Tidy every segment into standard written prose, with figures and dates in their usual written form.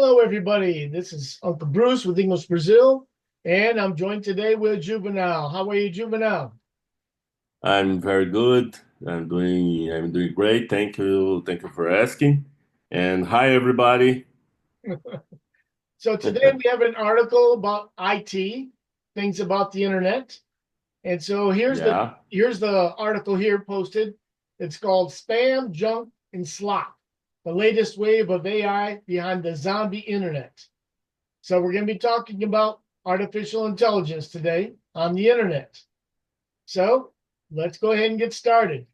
Hello, everybody. This is Uncle Bruce with English Brazil, and I'm joined today with Juvenile. How are you, Juvenile? I'm very good. I'm doing great. Thank you. Thank you for asking. And hi everybody. So today we have an article about IT, things about the internet. And so Yeah. here's the article here posted. It's called Spam, Junk, and Slop, the latest wave of AI behind the zombie internet. So we're going to be talking about artificial intelligence today on the internet. So let's go ahead and get started.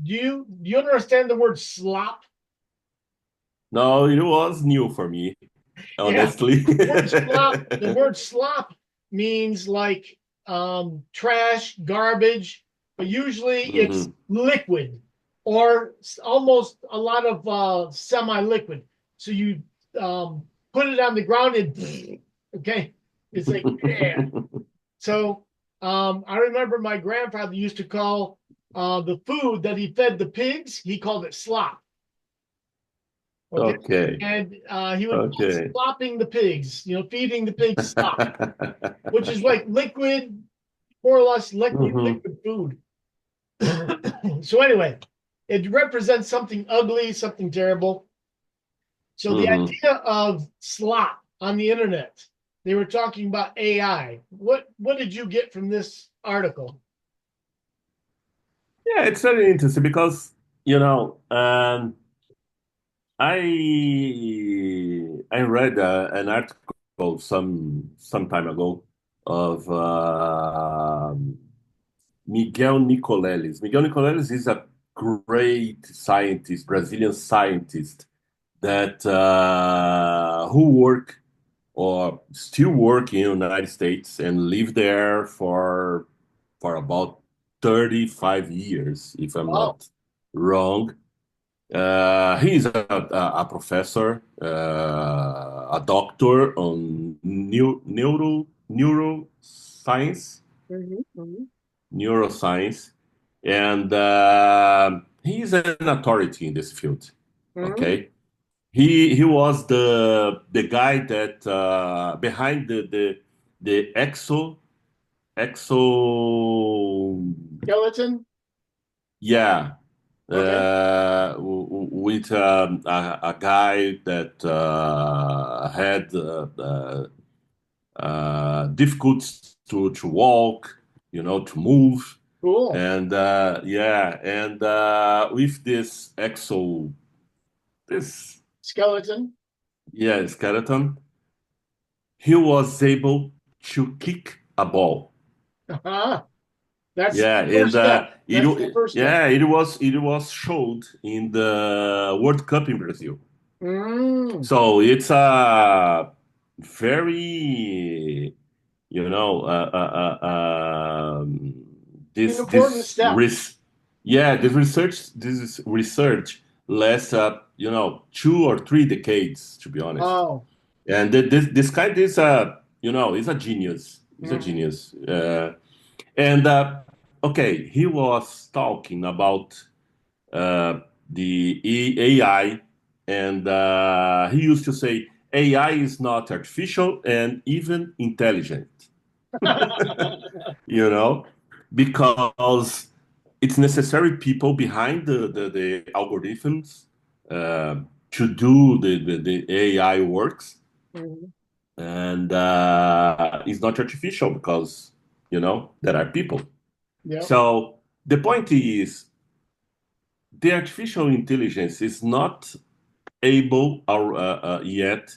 Do you understand the word slop? No, it was new for me, Yeah, honestly. the word slop means like trash, garbage, but usually it's hmm liquid or almost a lot of semi-liquid. So you put it on the ground and okay, it's like yeah. So I remember my grandfather used to call the food that he fed the pigs, he called it slop. Okay. Okay. And he would call it Okay. slopping the pigs, feeding the pigs slop, which is like liquid, more or less hmm liquid food. So, anyway, it represents something ugly, something terrible. So, the hmm idea of slop on the internet, they were talking about AI. What did you get from this article? Yeah, it's very interesting because I read an article some time ago of Miguel Nicoleles. Miguel Nicoleles is a great scientist, Brazilian scientist that who work or still work in the United States and live there for about 35 years, if I'm Oh, not wrong. He is a professor, a doctor on neuroscience, mhm, mhm. neuroscience, and he's an authority in this field. Mhm. Okay, he was the guy that behind the exo Skeleton. yeah Okay. with a guy that had difficulties to walk, to move, Cool. and with this exo, this Skeleton. skeleton, he was able to kick a ball. Uh-huh. That's Yeah, the and first step. That's the first step. it was showed in the World Cup in Brazil. Mm. So it's a very, you know, An this important this step. ris yeah, this research lasts 2 or 3 decades, to be honest. Oh. And this guy is is a genius. He's a Mhm. genius. And okay, he was talking about uh, the AI, and he used to say AI is not artificial and even intelligent, you know, because it's necessary people behind the algorithms uh, to do the AI works, Mhm. and it's not artificial because there are people. Yep. So the point is, the artificial intelligence is not able yet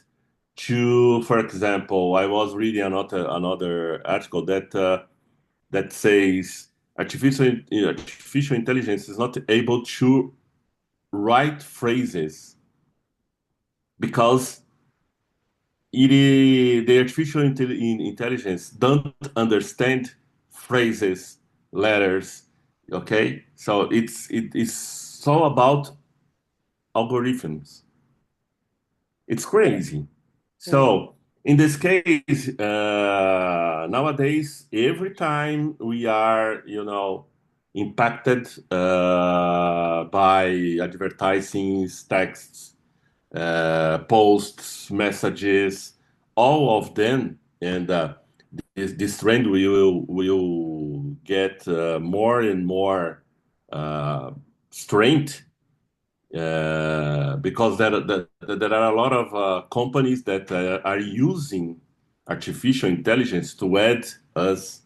to, for example, I was reading another article that says artificial intelligence is not able to write phrases because the artificial intelligence don't understand phrases, letters. Okay, so it's all about algorithms. It's crazy. Mhm. So in this case, nowadays, every time we are, impacted by advertising texts, posts, messages, all of them, and this trend will get more and more uh, strength because there are a lot of companies that are using artificial intelligence to add us,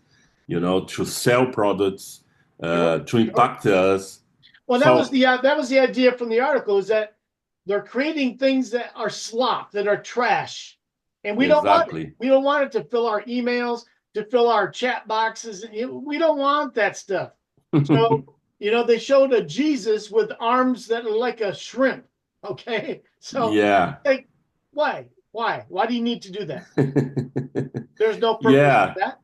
to sell products, Sure, to sure. impact us. Well, So that was the idea from the article is that they're creating things that are slop, that are trash, and we don't want it. exactly, We don't want it to fill our emails, to fill our chat boxes. We don't want that stuff. So they showed a Jesus with arms that are like a shrimp. Okay, so yeah, like, why do you need to do that? There's no purpose for yeah. that.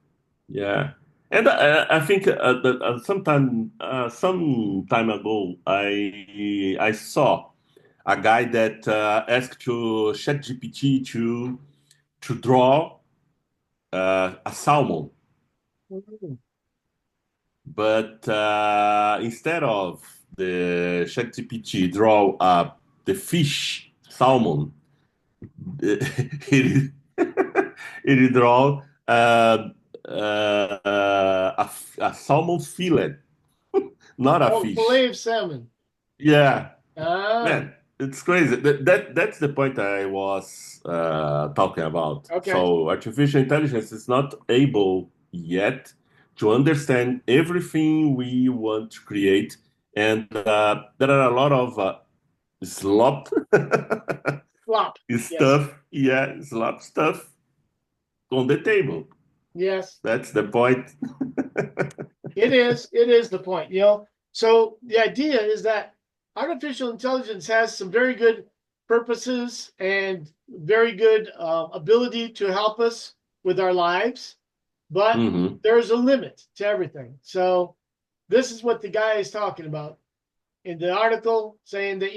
Yeah, and I think that some time ago, I saw a guy that asked to ChatGPT to draw a salmon, Mhm. but instead of the ChatGPT draw the fish salmon, it it draw a salmon fillet, not a Oh, fish. fillet of salmon. Yeah, Ah, man, it's crazy. That's the point I was talking about. okay. So artificial intelligence is not able yet to understand everything we want to create, and there are a lot of slop Flop. Yes. stuff. Yeah, slop stuff on the table. Yes. That's the point. It is. It is the point. So the idea is that artificial intelligence has some very good purposes and very good ability to help us with our lives, but Hmm. there's a limit to everything. So this is what the guy is talking about in the article, saying that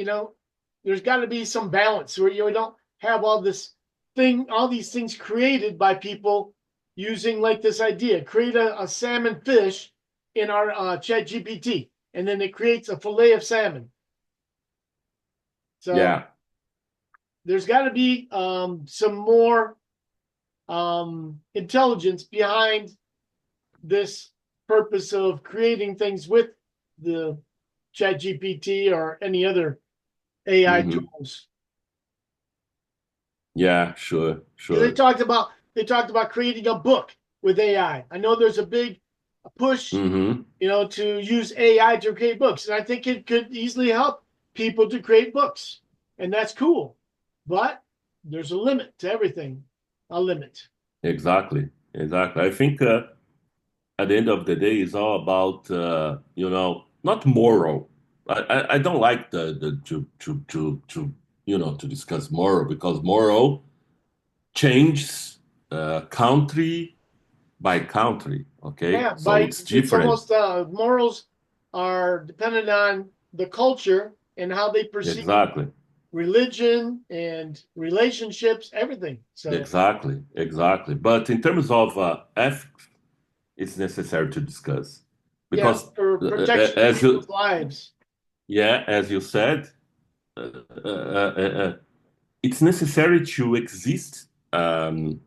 there's got to be some balance where you don't have all these things created by people using like this idea. Create a salmon fish in our chat GPT, and then it creates a fillet of salmon. So Yeah. there's got to be some more intelligence behind this purpose of creating things with the chat GPT or any other AI Hmm. tools. Yeah. Sure. Because Sure. they talked about creating a book with AI. I know there's a big push, Hmm. to use AI to create books, and I think it could easily help people to create books, and that's cool. But there's a limit to everything, a limit. Exactly. Exactly. I think at the end of the day, it's all about not moral. I don't like the to to discuss moral because moral changes country by country. Okay, Yeah, so by it's it's different. almost morals are dependent on the culture and how they perceive Exactly. religion and relationships, everything. So Exactly. Exactly. But in terms of ethics, it's necessary to discuss yeah, because for protection of as people's you lives. yeah, as you said, uh, uh, uh, uh, it's necessary to exist some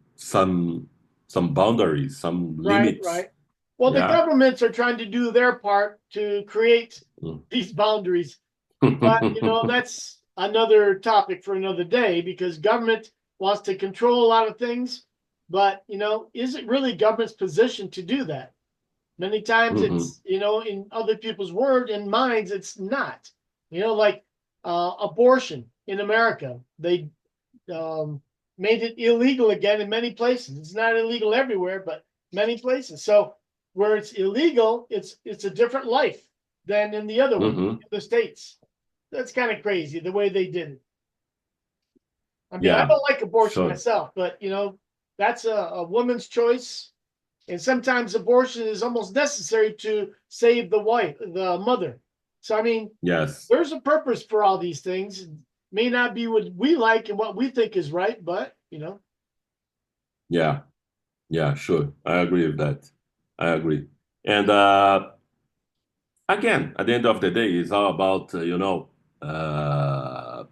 boundaries, some Right, limits. right. Well, the Yeah. governments are trying to do their part to create these boundaries, but that's another topic for another day because government wants to control a lot of things, but is it really government's position to do that? Many times Hmm. it's in other people's word and minds it's not. Like abortion in America, they um, made it illegal again in many places. It's not illegal everywhere, but many places. So where it's illegal, it's a different life than in the other one, Hmm. in the states. That's kind of crazy the way they did it. I mean, I Yeah. don't like abortion Sure. myself, but that's a woman's choice, and sometimes abortion is almost necessary to save the wife, the mother. So I mean, Yes. there's a purpose for all these things. May not be what we like and what we think is right, but Yeah. Yeah. Sure. I agree with that. I agree. And again, at the end of the day, it's all about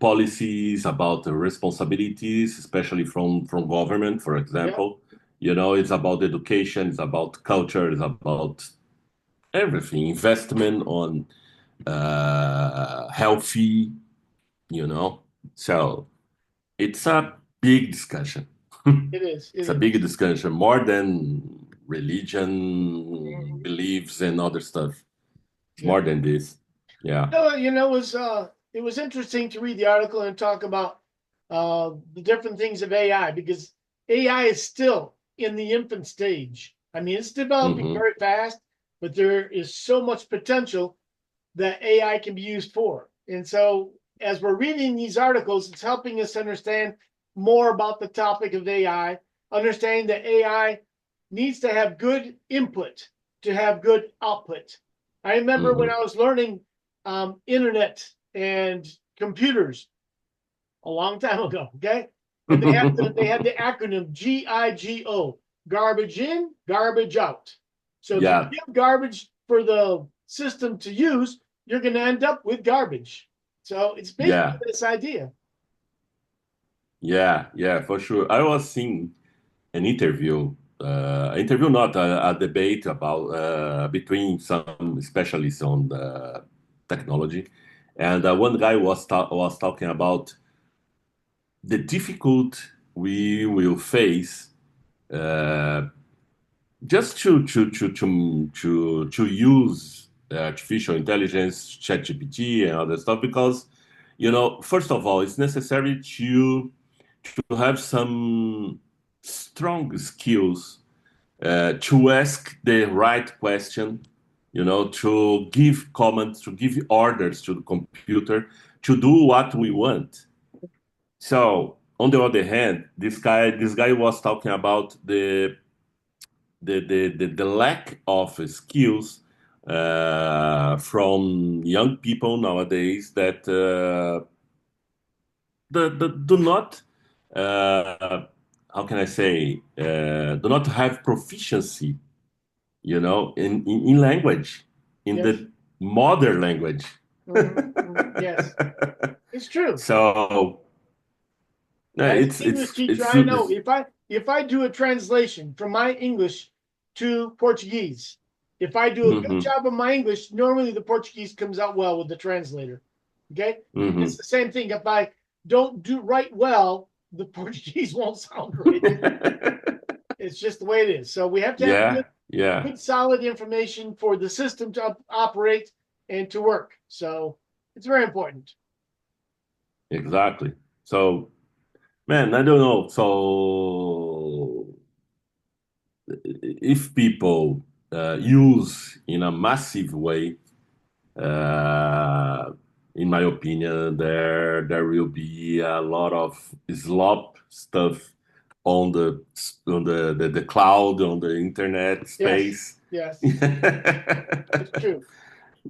policies, about the responsibilities, especially from government, for Yeah, example. You know, it's about education, it's about culture, it's about everything. Investment on healthy, you know. So it's a big discussion. it is. It It's a big is. discussion, more than religion, Mhm. beliefs, and other stuff. It's Yeah. more than this. Yeah. No, it was interesting to read the article and talk about the different things of AI because AI is still in the infant stage. I mean, it's developing Hmm. very fast, but there is so much potential that AI can be used for. And so, as we're reading these articles, it's helping us understand more about the topic of AI, understanding that AI needs to have good input to have good output. I remember when Hmm. I was learning internet and computers a long time ago, okay? And they had the acronym GIGO, garbage in, garbage out. So if you Yeah. give garbage for the system to use, you're going to end up with garbage. So it's basically Yeah. this idea. Yeah. Yeah. For sure. I was seeing an interview, not a debate about between some specialists on the technology, and one guy was talking about the difficult we will face uh, just to use artificial intelligence, ChatGPT, and other stuff because you know first of all it's necessary to have some strong skills to ask the right question, you know, to give comments, to give orders to the computer to do what we want. So on the other hand, this guy was talking about the lack of skills from young people nowadays that do not how can I say do not have proficiency, you know, in language, in Yes. the modern language. Yes. It's true. So As an English teacher, I know it's if I do a translation from my English to Portuguese, if I do a good hmm job of my English, normally the Portuguese comes out well with the translator. Okay, it's hmm the same thing. If I don't do right well, the Portuguese won't sound right. It's just the way it is. So we have to have yeah, yeah, good, solid information for the system to operate and to work. So it's very important. exactly. So man, I don't know. So if people use in a massive way, uh, in my opinion, there will be a lot of slop stuff on the cloud, on the internet Yes, space. yes, it's true.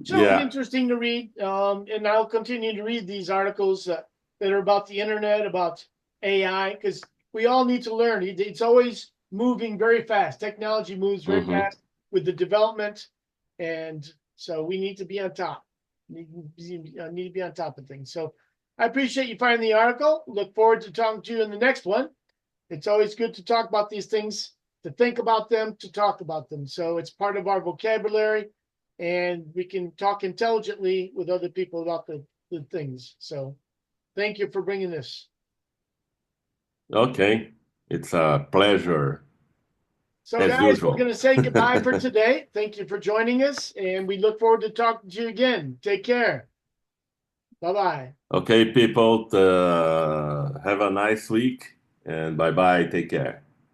So Yeah. interesting to read, and I'll continue to read these articles that are about the internet, about AI, because we all need to learn. It's always moving very fast. Technology moves very Hmm. fast with the development, and so we need to be on top. Need to be on top of things. So I appreciate you finding the article. Look forward to talking to you in the next one. It's always good to talk about these things, to think about them, to talk about them. So it's part of our vocabulary, and we can talk intelligently with other people about the things. So thank you for bringing this. Okay. It's a pleasure So, as guys, we're usual. going to say goodbye for today. Thank you for joining us, and we look forward to talking to you again. Take care. Bye bye. Okay, people, have a nice week and bye bye. Take care.